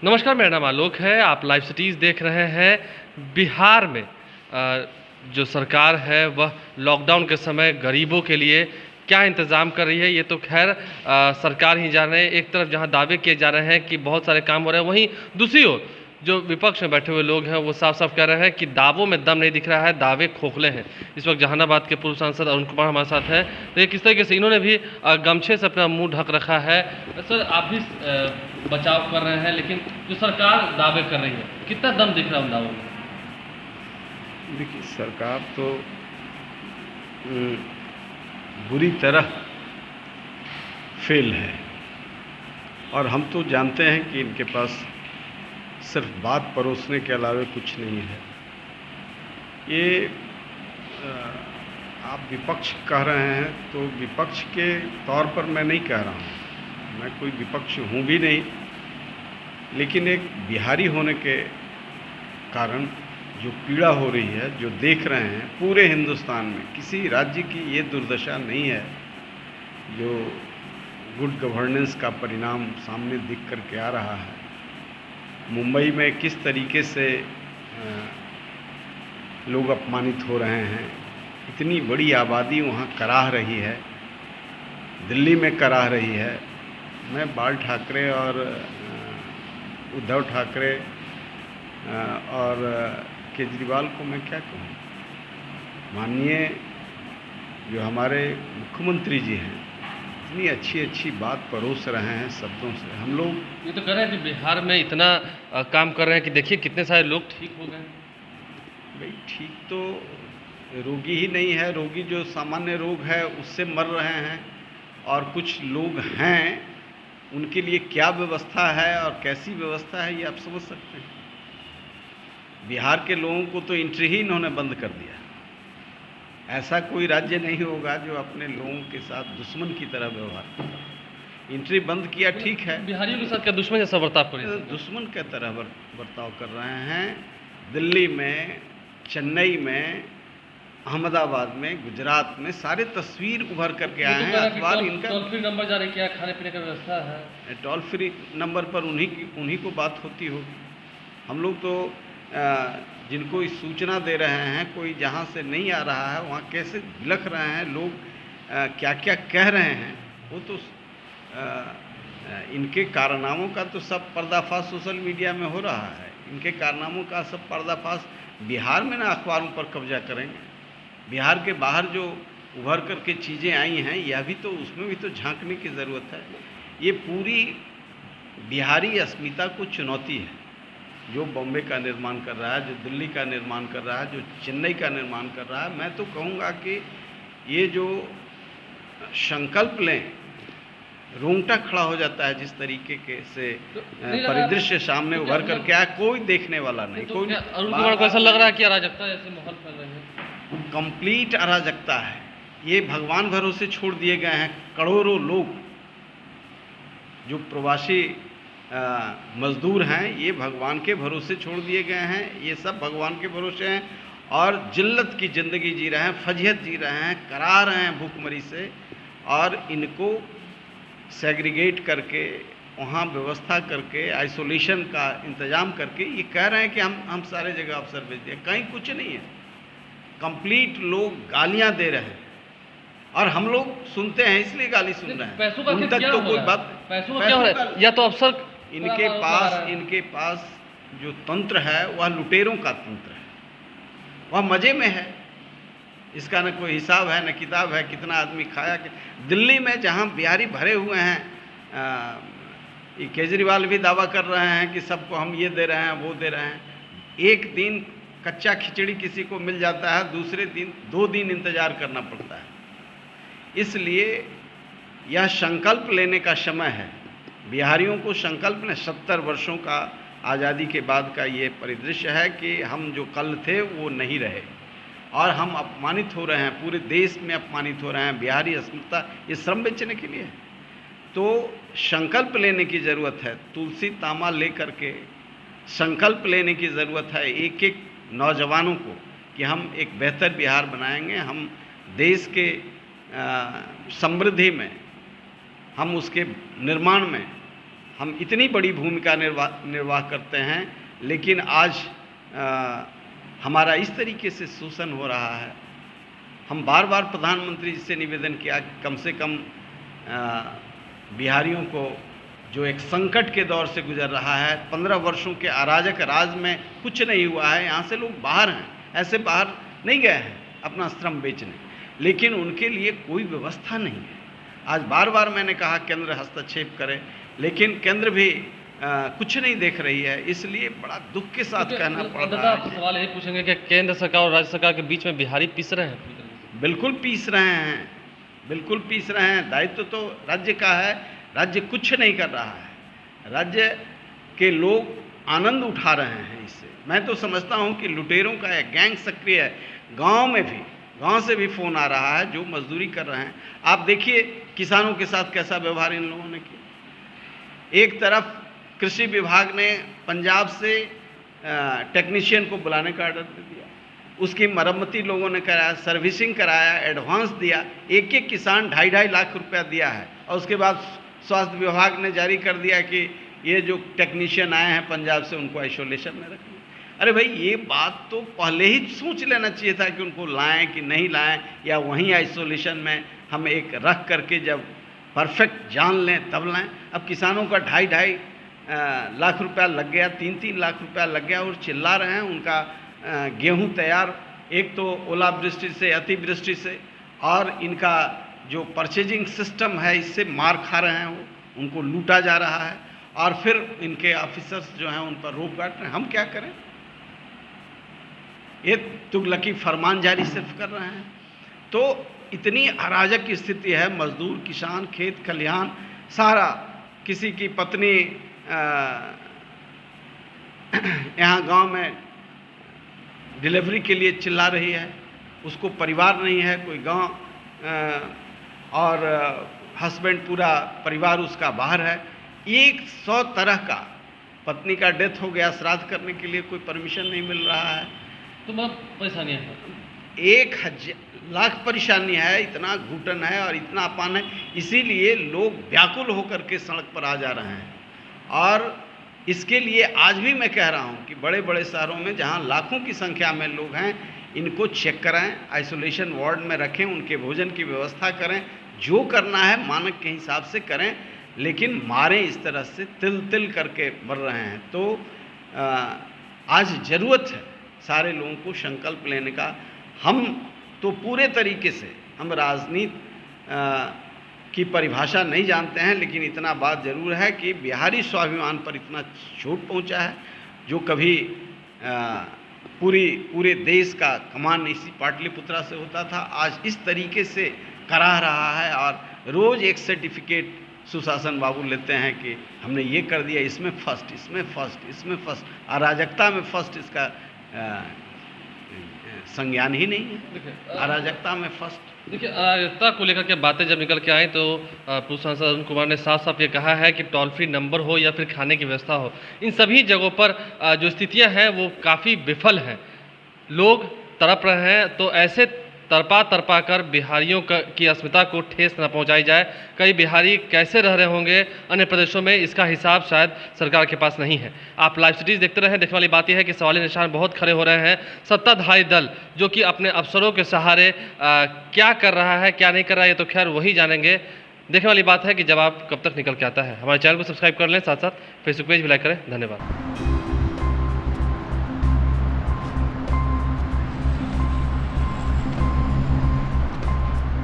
नमस्कार, मेरा नाम आलोक है। आप लाइव सिटीज़ देख रहे हैं। बिहार में जो सरकार है वह लॉकडाउन के समय गरीबों के लिए क्या इंतज़ाम कर रही है, ये तो खैर सरकार ही जाने। एक तरफ जहां दावे किए जा रहे हैं कि बहुत सारे काम हो रहे हैं, वहीं दूसरी ओर जो विपक्ष में बैठे हुए लोग हैं वो साफ साफ कह रहे हैं कि दावों में दम नहीं दिख रहा है, दावे खोखले हैं। इस वक्त जहानाबाद के पूर्व सांसद अरुण कुमार हमारे साथ हैं। तो ये किस तरीके से इन्होंने भी गमछे से अपना मुंह ढक रखा है। सर, आप भी बचाव कर रहे हैं, लेकिन जो सरकार दावे कर रही है, कितना दम दिख रहा है उन दावों में? देखिए, सरकार तो बुरी तरह फेल है और हम तो जानते हैं कि इनके पास सिर्फ बात परोसने के अलावे कुछ नहीं है। ये आप विपक्ष कह रहे हैं तो विपक्ष के तौर पर मैं नहीं कह रहा हूँ, मैं कोई विपक्ष हूँ भी नहीं, लेकिन एक बिहारी होने के कारण जो पीड़ा हो रही है, जो देख रहे हैं पूरे हिंदुस्तान में, किसी राज्य की ये दुर्दशा नहीं है जो गुड गवर्नेंस का परिणाम सामने दिख कर के आ रहा है। मुंबई में किस तरीके से लोग अपमानित हो रहे हैं, इतनी बड़ी आबादी वहाँ कराह रही है, दिल्ली में कराह रही है। मैं बाल ठाकरे और उद्धव ठाकरे और केजरीवाल को मैं क्या कहूँ, माननीय जो हमारे मुख्यमंत्री जी हैं, इतनी अच्छी अच्छी बात परोस रहे हैं शब्दों से। हम लोग ये तो कह रहे हैं कि बिहार में इतना काम कर रहे हैं कि देखिए कितने सारे लोग ठीक हो गए। भाई, ठीक तो रोगी ही नहीं है, रोगी जो सामान्य रोग है उससे मर रहे हैं, और कुछ लोग हैं उनके लिए क्या व्यवस्था है और कैसी व्यवस्था है ये आप समझ सकते हैं। बिहार के लोगों को तो एंट्री ही इन्होंने बंद कर दिया। ऐसा कोई राज्य नहीं होगा जो अपने लोगों के साथ दुश्मन की तरह व्यवहार करे। एंट्री बंद किया, ठीक है। बिहारियों के साथ क्या दुश्मन जैसा बर्ताव कर रहे हैं? दुश्मन की तरह बर्ताव कर रहे हैं। दिल्ली में, चेन्नई में, अहमदाबाद में, गुजरात में सारे तस्वीर उभर करके आए हैं। अखबार इनका टोल फ्री नंबर जारी किया, खाने पीने की व्यवस्था है। टोल फ्री नंबर पर उन्हीं को बात होती होगी। हम लोग तो जिनको इस सूचना दे रहे हैं, कोई जहाँ से नहीं आ रहा है वहाँ कैसे बिलख रहे हैं लोग, क्या क्या कह रहे हैं, वो तो इनके कारनामों का तो सब पर्दाफाश सोशल मीडिया में हो रहा है। इनके कारनामों का सब पर्दाफाश बिहार में ना अखबारों पर कब्जा करेंगे। बिहार के बाहर जो उभर करके चीज़ें आई हैं, यह भी तो, उसमें भी तो झांकने की ज़रूरत है। ये पूरी बिहारी अस्मिता को चुनौती है। जो बॉम्बे का निर्माण कर रहा है, जो दिल्ली का निर्माण कर रहा है, जो चेन्नई का निर्माण कर रहा है, मैं तो कहूँगा कि ये जो संकल्प लें, रोंगटा खड़ा हो जाता है जिस तरीके के से परिदृश्य सामने उभर कर क्या है, कोई देखने वाला नहीं। कोई अरुण कुमार को ऐसा लग रहा है कि अराजकता जैसे माहौल फैल रहे हैं। कंप्लीट अराजकता है। ये भगवान भरोसे छोड़ दिए गए हैं। करोड़ों लोग जो प्रवासी मजदूर हैं, ये भगवान के भरोसे छोड़ दिए गए हैं। ये सब भगवान के भरोसे हैं और जिल्लत की ज़िंदगी जी रहे हैं, फजीहत जी रहे हैं, करा रहे हैं भूखमरी से, और इनको सेग्रीगेट करके, वहाँ व्यवस्था करके, आइसोलेशन का इंतज़ाम करके ये कह रहे हैं कि हम सारे जगह अफसर भेज दिए। कहीं कुछ नहीं है। कंप्लीट लोग गालियाँ दे रहे हैं और हम लोग सुनते हैं, इसलिए गाली सुन रहे हैं। पैसों का उन तक तो कोई बात, पैसों का क्या हो रहा है? या तो अफसर इनके पास जो तंत्र है वह लुटेरों का तंत्र है, वह मज़े में है। इसका न कोई हिसाब है, न किताब है, कितना आदमी खाया। दिल्ली में जहाँ बिहारी भरे हुए हैं, ये केजरीवाल भी दावा कर रहे हैं कि सबको हम ये दे रहे हैं, वो दे रहे हैं। एक दिन कच्चा खिचड़ी किसी को मिल जाता है, दूसरे दिन 2 दिन इंतज़ार करना पड़ता है। इसलिए यह संकल्प लेने का समय है। बिहारियों को संकल्प ने 70 वर्षों का आज़ादी के बाद का ये परिदृश्य है कि हम जो कल थे वो नहीं रहे और हम अपमानित हो रहे हैं, पूरे देश में अपमानित हो रहे हैं। बिहारी अस्मिता ये श्रम बेचने के लिए है। तो संकल्प लेने की ज़रूरत है। तुलसी तामा ले करके संकल्प लेने की ज़रूरत है एक एक नौजवानों को कि हम एक बेहतर बिहार बनाएंगे, हम देश के समृद्धि में, हम उसके निर्माण में हम इतनी बड़ी भूमिका निर्वाह करते हैं, लेकिन आज हमारा इस तरीके से शोषण हो रहा है। हम बार बार प्रधानमंत्री जी से निवेदन किया कि कम से कम बिहारियों को, जो एक संकट के दौर से गुजर रहा है, 15 वर्षों के अराजक राज में कुछ नहीं हुआ है, यहाँ से लोग बाहर हैं, ऐसे बाहर नहीं गए हैं अपना श्रम बेचने, लेकिन उनके लिए कोई व्यवस्था नहीं है। आज बार बार मैंने कहा केंद्र हस्तक्षेप करे, लेकिन केंद्र भी कुछ नहीं देख रही है, इसलिए बड़ा दुख के साथ कहना पड़ रहा है। सवाल यही पूछेंगे कि केंद्र सरकार और राज्य सरकार के बीच में बिहारी पिस रहे हैं। बिल्कुल पीस रहे हैं, बिल्कुल पीस रहे हैं। दायित्व तो राज्य का है, राज्य कुछ नहीं कर रहा है, राज्य के लोग आनंद उठा रहे हैं इससे। मैं तो समझता हूं कि लुटेरों का एक गैंग सक्रिय है, गांव में भी, गांव से भी फ़ोन आ रहा है जो मजदूरी कर रहे हैं। आप देखिए किसानों के साथ कैसा व्यवहार इन लोगों ने किया। एक तरफ कृषि विभाग ने पंजाब से टेक्नीशियन को बुलाने का ऑर्डर दे दिया, उसकी मरम्मती लोगों ने कराया, सर्विसिंग कराया, एडवांस दिया, एक एक किसान 2.5 लाख रुपया दिया है। और उसके बाद स्वास्थ्य विभाग ने जारी कर दिया कि ये जो टेक्नीशियन आए हैं पंजाब से उनको आइसोलेशन में रखें। अरे भाई, ये बात तो पहले ही सोच लेना चाहिए था कि उनको लाएं कि नहीं लाएं, या वहीं आइसोलेशन में हम एक रख करके जब परफेक्ट जान लें तब लाएं। अब किसानों का 2.5 लाख रुपया लग गया, 3-3 लाख रुपया लग गया और चिल्ला रहे हैं। उनका गेहूं तैयार, एक तो ओलावृष्टि से, अतिवृष्टि से, और इनका जो परचेजिंग सिस्टम है इससे मार खा रहे हैं, वो उनको लूटा जा रहा है, और फिर इनके ऑफिसर्स जो हैं उन पर रोक काट रहे हैं। हम क्या करें? ये तुगलकी फरमान जारी सिर्फ कर रहे हैं। तो इतनी अराजक स्थिति है, मजदूर, किसान, खेत खलिहान सारा, किसी की पत्नी यहाँ गांव में डिलीवरी के लिए चिल्ला रही है, उसको परिवार नहीं है, कोई गांव, और हस्बैंड, पूरा परिवार उसका बाहर है। 100 तरह का, पत्नी का डेथ हो गया, श्राद्ध करने के लिए कोई परमिशन नहीं मिल रहा है। तो मतलब परेशानियाँ हैं, 1 लाख परेशानी है, इतना घुटन है और इतना अपान है, इसीलिए लोग व्याकुल होकर के सड़क पर आ जा रहे हैं। और इसके लिए आज भी मैं कह रहा हूँ कि बड़े बड़े शहरों में जहाँ लाखों की संख्या में लोग हैं, इनको चेक कराएं, आइसोलेशन वार्ड में रखें, उनके भोजन की व्यवस्था करें, जो करना है मानक के हिसाब से करें, लेकिन मारें इस तरह से तिल तिल करके मर रहे हैं। तो आज ज़रूरत है सारे लोगों को संकल्प लेने का। हम तो पूरे तरीके से, हम राजनीति की परिभाषा नहीं जानते हैं, लेकिन इतना बात ज़रूर है कि बिहारी स्वाभिमान पर इतना चोट पहुंचा है, जो कभी पूरे देश का कमान इसी पाटलिपुत्रा से होता था, आज इस तरीके से करा रहा है। और रोज़ एक सर्टिफिकेट सुशासन बाबू लेते हैं कि हमने ये कर दिया, इसमें फर्स्ट, इसमें फर्स्ट, इसमें फर्स्ट, अराजकता में फर्स्ट, इसका संज्ञान ही नहीं है। अराजकता में फर्स्ट। देखिए, अराजकता को लेकर के बातें जब निकल के आई तो पूर्व सांसद अरुण कुमार ने साफ साफ ये कहा है कि टोल फ्री नंबर हो या फिर खाने की व्यवस्था हो, इन सभी जगहों पर जो स्थितियां हैं वो काफ़ी विफल हैं, लोग तड़प रहे हैं। तो ऐसे तड़पा कर बिहारियों की अस्मिता को ठेस न पहुंचाई जाए। कई बिहारी कैसे रह रहे होंगे अन्य प्रदेशों में, इसका हिसाब शायद सरकार के पास नहीं है। आप लाइव सिटीज़ देखते रहें। देखने वाली बात यह है कि सवाली निशान बहुत खड़े हो रहे हैं। सत्ताधारी दल जो कि अपने अफसरों के सहारे क्या कर रहा है, क्या नहीं कर रहा है, ये तो खैर वही जानेंगे। देखने वाली बात है कि जवाब कब तक निकल के आता है। हमारे चैनल को सब्सक्राइब कर लें, साथ साथ फेसबुक पेज भी लाइक करें। धन्यवाद।